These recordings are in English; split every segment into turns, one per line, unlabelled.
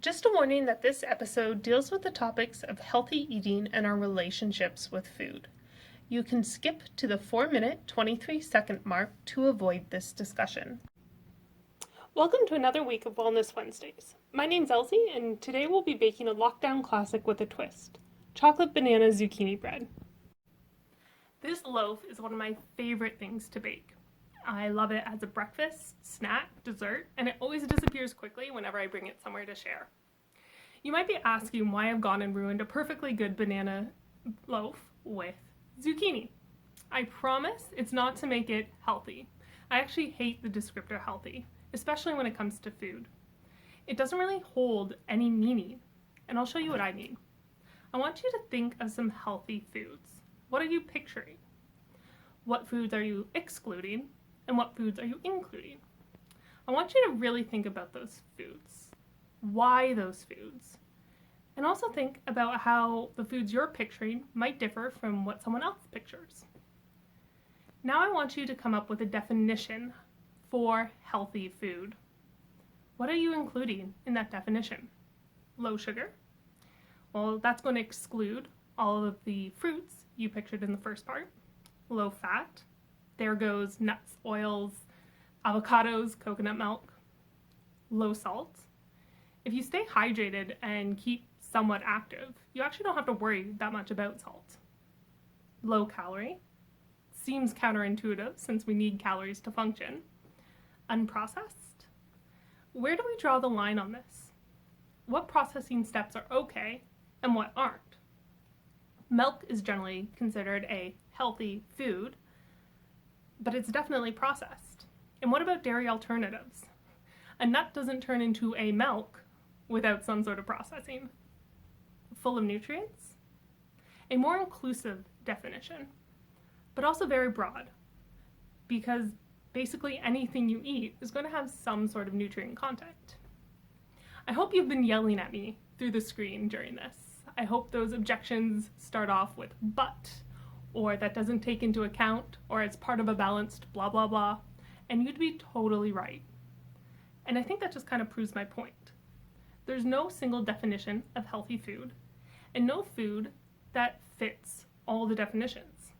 Just a warning that this episode deals with the topics of healthy eating and our relationships with food. You can skip to the 4-minute, 23-second mark to avoid this discussion. Welcome to another week of Wellness Wednesdays. My name's Elsie, and today we'll be baking a lockdown classic with a twist: chocolate banana zucchini bread. This loaf is one of my favorite things to bake. I love it as a breakfast, snack, dessert, and it always disappears quickly whenever I bring it somewhere to share. You might be asking why I've gone and ruined a perfectly good banana loaf with zucchini. I promise it's not to make it healthy. I actually hate the descriptor healthy, especially when it comes to food. It doesn't really hold any meaning, and I'll show you what I mean. I want you to think of some healthy foods. What are you picturing? What foods are you excluding? And what foods are you including? I want you to really think about those foods. Why those foods? And also think about how the foods you're picturing might differ from what someone else pictures. Now I want you to come up with a definition for healthy food. What are you including in that definition? Low sugar? Well, that's going to exclude all of the fruits you pictured in the first part. Low fat? There goes nuts, oils, avocados, coconut milk. Low salt. If you stay hydrated and keep somewhat active, you actually don't have to worry that much about salt. Low calorie. Seems counterintuitive since we need calories to function. Unprocessed. Where do we draw the line on this? What processing steps are okay and what aren't? Milk is generally considered a healthy food, but it's definitely processed. And what about dairy alternatives? A nut doesn't turn into a milk without some sort of processing. Full of nutrients? A more inclusive definition, but also very broad, because basically anything you eat is going to have some sort of nutrient content. I hope you've been yelling at me through the screen during this. I hope those objections start off with but, or that doesn't take into account, or it's part of a balanced blah blah blah, and you'd be totally right. And I think that just kind of proves my point. There's no single definition of healthy food, and no food that fits all the definitions.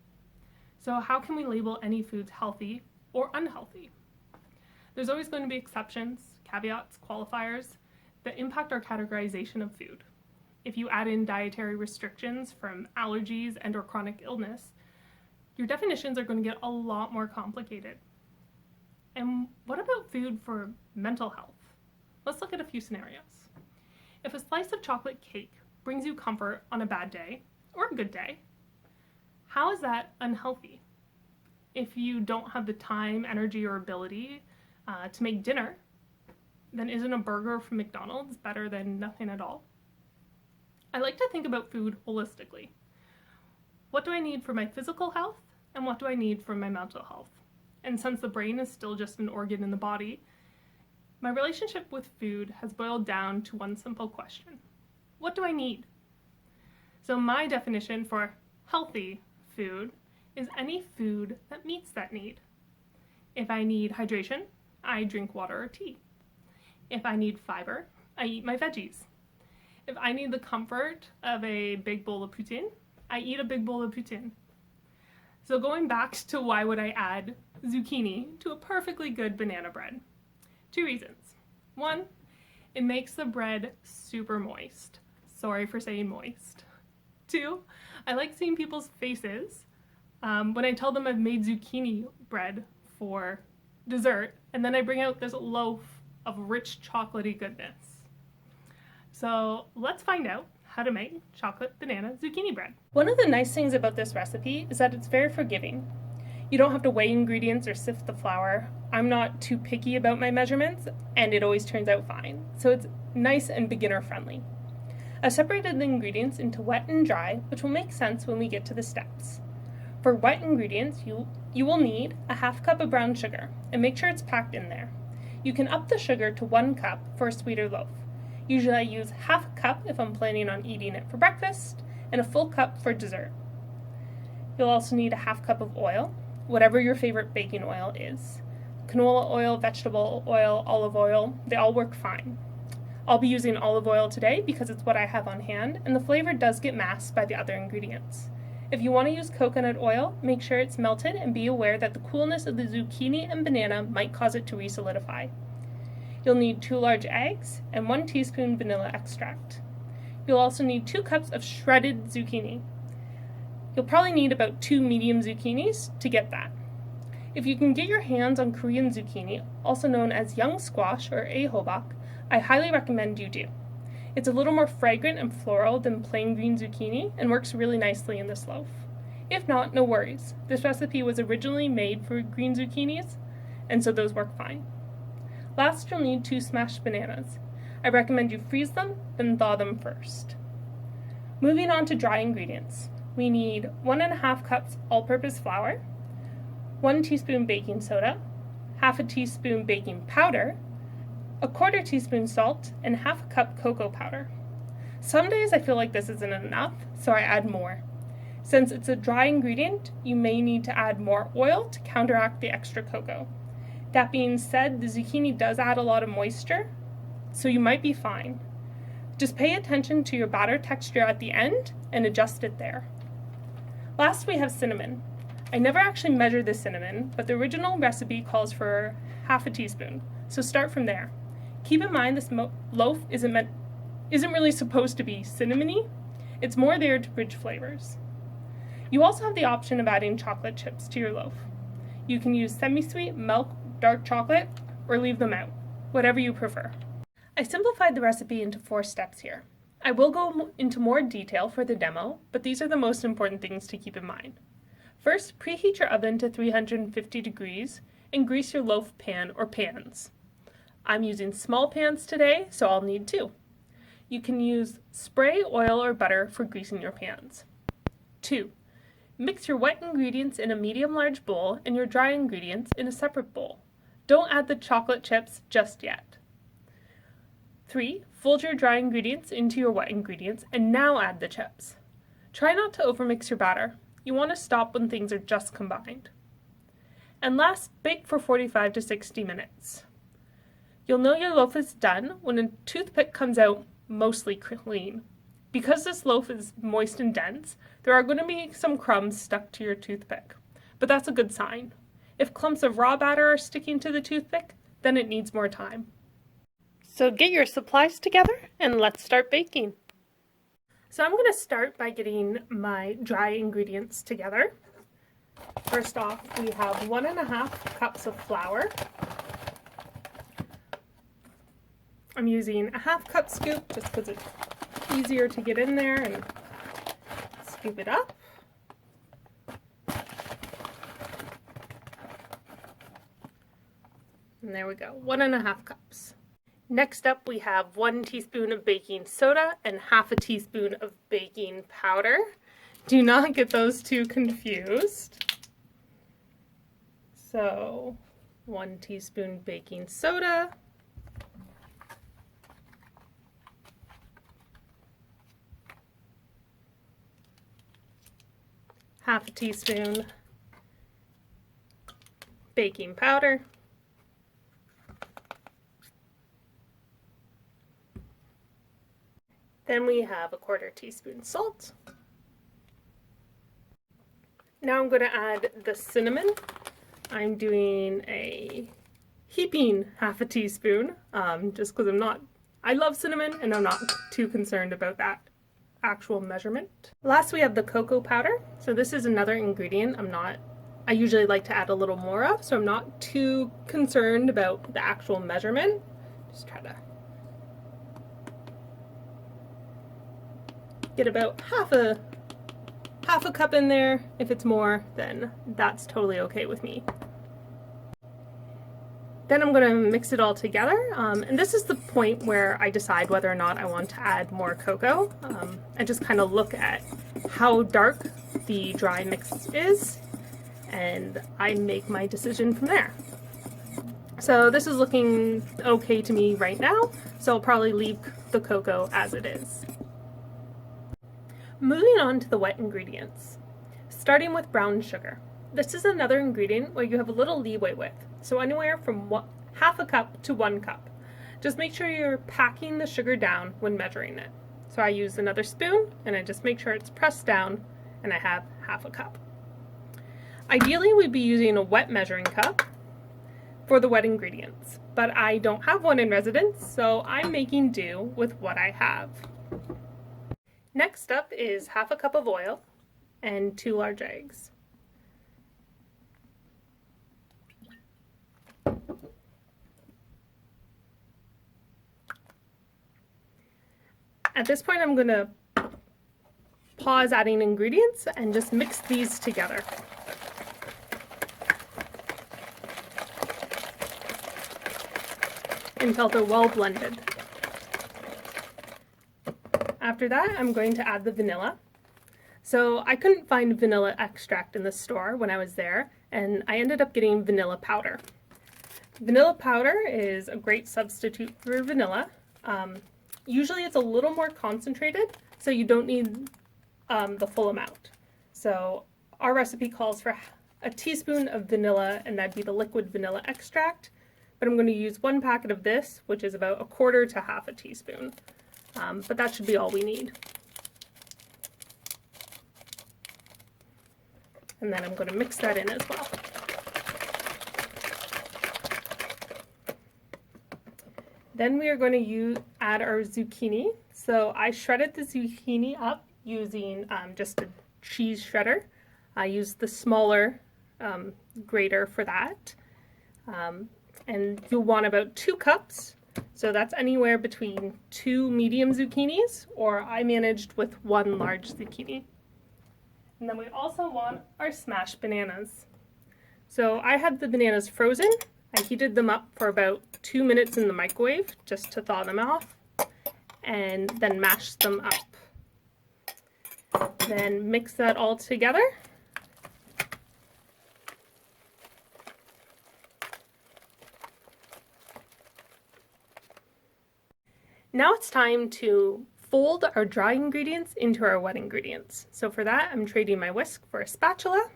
So how can we label any foods healthy or unhealthy? There's always going to be exceptions, caveats, qualifiers that impact our categorization of food. If you add in dietary restrictions from allergies and or chronic illness, your definitions are going to get a lot more complicated. And what about food for mental health? Let's look at a few scenarios. If a slice of chocolate cake brings you comfort on a bad day or a good day, how is that unhealthy? If you don't have the time, energy, or ability to make dinner, then isn't a burger from McDonald's better than nothing at all? I like to think about food holistically. What do I need for my physical health, and what do I need for my mental health? And since the brain is still just an organ in the body, my relationship with food has boiled down to one simple question: what do I need? So my definition for healthy food is any food that meets that need. If I need hydration, I drink water or tea. If I need fiber, I eat my veggies. If I need the comfort of a big bowl of poutine, I eat a big bowl of poutine. So going back to why would I add zucchini to a perfectly good banana bread? 2 reasons. 1, it makes the bread super moist. Sorry for saying moist. 2, I like seeing people's faces when I tell them I've made zucchini bread for dessert, and then I bring out this loaf of rich chocolatey goodness. So let's find out how to make chocolate banana zucchini bread. One of the nice things about this recipe is that it's very forgiving. You don't have to weigh ingredients or sift the flour. I'm not too picky about my measurements, and it always turns out fine. So it's nice and beginner friendly. I've separated the ingredients into wet and dry, which will make sense when we get to the steps. For wet ingredients, you will need a half cup of brown sugar, and make sure it's packed in there. You can up the sugar to 1 cup for a sweeter loaf. Usually I use half a cup if I'm planning on eating it for breakfast, and a full cup for dessert. You'll also need a half cup of oil, whatever your favorite baking oil is. Canola oil, vegetable oil, olive oil, they all work fine. I'll be using olive oil today because it's what I have on hand, and the flavor does get masked by the other ingredients. If you want to use coconut oil, make sure it's melted and be aware that the coolness of the zucchini and banana might cause it to re-solidify. You'll need 2 large eggs and 1 teaspoon vanilla extract. You'll also need 2 cups of shredded zucchini. You'll probably need about 2 medium zucchinis to get that. If you can get your hands on Korean zucchini, also known as young squash or ahobak, I highly recommend you do. It's a little more fragrant and floral than plain green zucchini and works really nicely in this loaf. If not, no worries. This recipe was originally made for green zucchinis, and so those work fine. Last, you'll need 2 smashed bananas. I recommend you freeze them, then thaw them first. Moving on to dry ingredients. We need 1½ cups all-purpose flour, 1 teaspoon baking soda, ½ a teaspoon baking powder, 1/4 teaspoon salt, and ½ a cup cocoa powder. Some days I feel like this isn't enough, so I add more. Since it's a dry ingredient, you may need to add more oil to counteract the extra cocoa. That being said, the zucchini does add a lot of moisture, so you might be fine. Just pay attention to your batter texture at the end and adjust it there. Last, we have cinnamon. I never actually measured the cinnamon, but the original recipe calls for ½ a teaspoon, so start from there. Keep in mind this loaf isn't really supposed to be cinnamony. It's more there to bridge flavors. You also have the option of adding chocolate chips to your loaf. You can use semi-sweet, milk, dark chocolate, or leave them out, whatever you prefer. I simplified the recipe into 4 steps here. I will go into more detail for the demo, but these are the most important things to keep in mind. First, preheat your oven to 350 degrees and grease your loaf pan or pans. I'm using small pans today, so I'll need 2. You can use spray, oil, or butter for greasing your pans. 2. Mix your wet ingredients in a medium-large bowl and your dry ingredients in a separate bowl. Don't add the chocolate chips just yet. 3. Fold your dry ingredients into your wet ingredients and now add the chips. Try not to overmix your batter. You want to stop when things are just combined. And last, bake for 45 to 60 minutes. You'll know your loaf is done when a toothpick comes out mostly clean. Because this loaf is moist and dense, there are going to be some crumbs stuck to your toothpick, but that's a good sign. If clumps of raw batter are sticking to the toothpick, then it needs more time. So get your supplies together and let's start baking. So I'm going to start by getting my dry ingredients together. First off, we have 1½ cups of flour. I'm using a ½ cup scoop just because it's easier to get in there and scoop it up. And there we go, 1½ cups. Next up we have 1 teaspoon of baking soda and ½ a teaspoon of baking powder. Do not get those two confused. So 1 teaspoon baking soda, ½ a teaspoon baking powder, then we have a 1/4 teaspoon salt. Now I'm going to add the cinnamon. I'm doing a heaping ½ a teaspoon, just because I love cinnamon and I'm not too concerned about that actual measurement. Last we have the cocoa powder. So this is another ingredient I usually like to add a little more of, so I'm not too concerned about the actual measurement. Just try to get about half a cup in there. If it's more, then that's totally okay with me. Then I'm going to mix it all together, and this is the point where I decide whether or not I want to add more cocoa. I just kind of look at how dark the dry mix is, and I make my decision from there. So this is looking okay to me right now, so I'll probably leave the cocoa as it is. Moving on to the wet ingredients, starting with brown sugar. This is another ingredient where you have a little leeway with, so anywhere from ½ a cup to 1 cup. Just make sure you're packing the sugar down when measuring it. So I use another spoon and I just make sure it's pressed down and I have half a cup. Ideally, we'd be using a wet measuring cup for the wet ingredients, but I don't have one in residence, so I'm making do with what I have. Next up is half a cup of oil and 2 large eggs. At this point, I'm going to pause adding ingredients and just mix these together. Until they're well blended. After that, I'm going to add the vanilla. So I couldn't find vanilla extract in the store when I was there, and I ended up getting vanilla powder. Vanilla powder is a great substitute for vanilla. Usually it's a little more concentrated, so you don't need the full amount. So our recipe calls for a teaspoon of vanilla, and that'd be the liquid vanilla extract. But I'm going to use 1 packet of this, which is about 1/4 to 1/2 a teaspoon. But that should be all we need. And then I'm going to mix that in as well. Then we are going to add our zucchini. So I shredded the zucchini up using just a cheese shredder. I used the smaller grater for that. And you'll want about 2 cups. So that's anywhere between 2 medium zucchinis, or I managed with 1 large zucchini. And then we also want our smashed bananas. So I had the bananas frozen. I heated them up for about 2 minutes in the microwave just to thaw them off, and then mashed them up. Then mix that all together. Now it's time to fold our dry ingredients into our wet ingredients. So for that, I'm trading my whisk for a spatula,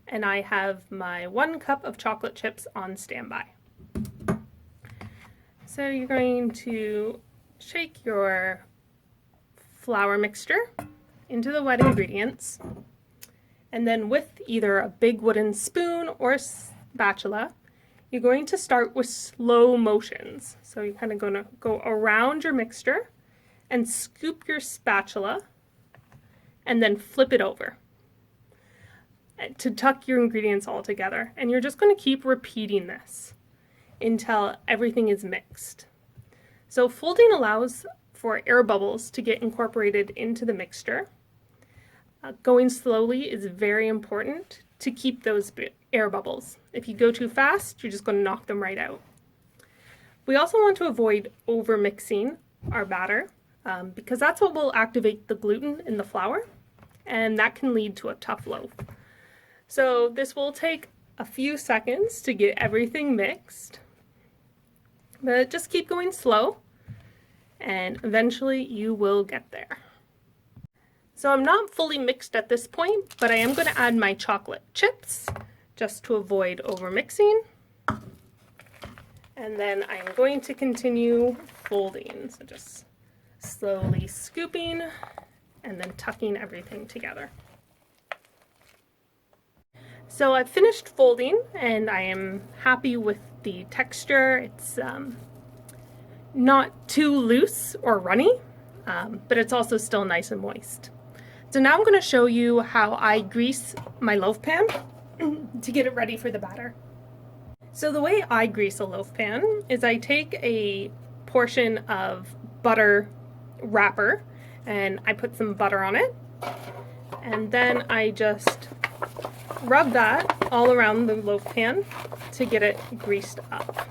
and I have my 1 cup of chocolate chips on standby. So you're going to shake your flour mixture into the wet ingredients, and then with either a big wooden spoon or a spatula, you're going to start with slow motions. So you're kind of going to go around your mixture and scoop your spatula and then flip it over to tuck your ingredients all together. And you're just going to keep repeating this until everything is mixed. So folding allows for air bubbles to get incorporated into the mixture. Going slowly is very important to keep those air bubbles. If you go too fast, you're just going to knock them right out. We also want to avoid over mixing our batter because that's what will activate the gluten in the flour, and that can lead to a tough loaf. So this will take a few seconds to get everything mixed, but just keep going slow and eventually you will get there. So I'm not fully mixed at this point, but I am going to add my chocolate chips just to avoid over mixing. And then I'm going to continue folding. So just slowly scooping and then tucking everything together. So I've finished folding and I am happy with the texture. It's not too loose or runny, but it's also still nice and moist. So now I'm going to show you how I grease my loaf pan to get it ready for the batter. So the way I grease a loaf pan is I take a portion of butter wrapper and I put some butter on it, and then I just rub that all around the loaf pan to get it greased up.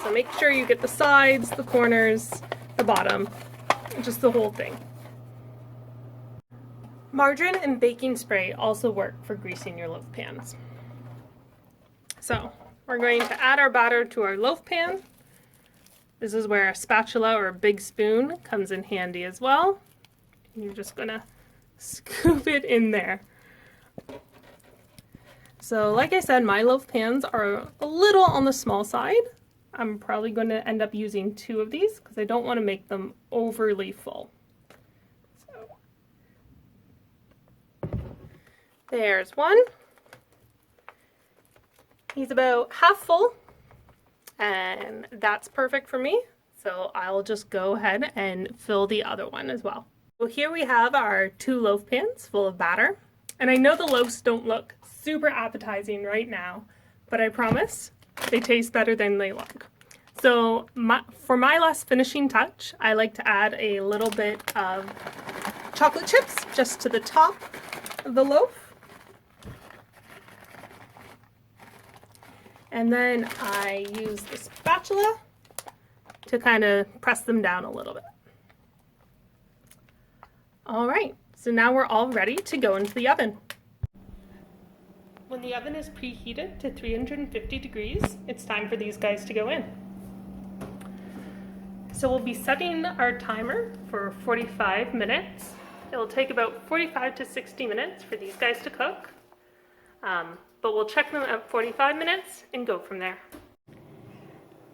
So make sure you get the sides, the corners, the bottom, just the whole thing. Margarine and baking spray also work for greasing your loaf pans. So we're going to add our batter to our loaf pan. This is where a spatula or a big spoon comes in handy as well. And you're just going to scoop it in there. So like I said, my loaf pans are a little on the small side, I'm probably going to end up using 2 of these because I don't want to make them overly full. So there's one. He's about half full, and that's perfect for me. So I'll just go ahead and fill the other one as well. So here we have our 2 loaf pans full of batter. And I know the loaves don't look super appetizing right now, but I promise they taste better than they look. So for my last finishing touch, I like to add a little bit of chocolate chips just to the top of the loaf. And then I use the spatula to kind of press them down a little bit. All right, so now we're all ready to go into the oven. When the oven is preheated to 350 degrees, it's time for these guys to go in. So we'll be setting our timer for 45 minutes. It'll take about 45 to 60 minutes for these guys to cook, but we'll check them at 45 minutes and go from there.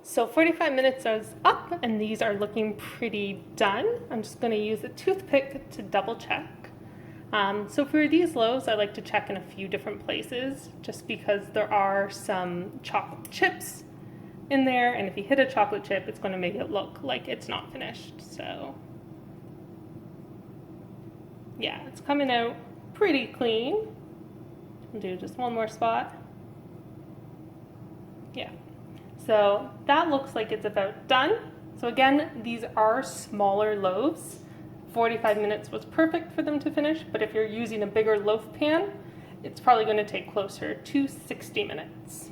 So 45 minutes is up and these are looking pretty done. I'm just going to use a toothpick to double check. So for these loaves, I like to check in a few different places just because there are some chocolate chips in there, and if you hit a chocolate chip, it's going to make it look like it's not finished. So yeah, it's coming out pretty clean. I'll do just one more spot. Yeah. So that looks like it's about done. So again, these are smaller loaves. 45 minutes was perfect for them to finish, but if you're using a bigger loaf pan, it's probably going to take closer to 60 minutes.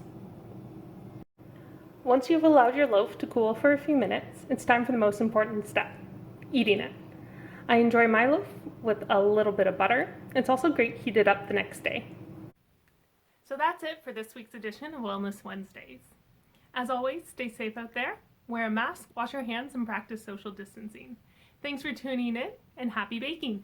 Once you've allowed your loaf to cool for a few minutes, it's time for the most important step, eating it. I enjoy my loaf with a little bit of butter. It's also great heated up the next day. So that's it for this week's edition of Wellness Wednesdays. As always, stay safe out there, wear a mask, wash your hands, and practice social distancing. Thanks for tuning in, and happy baking!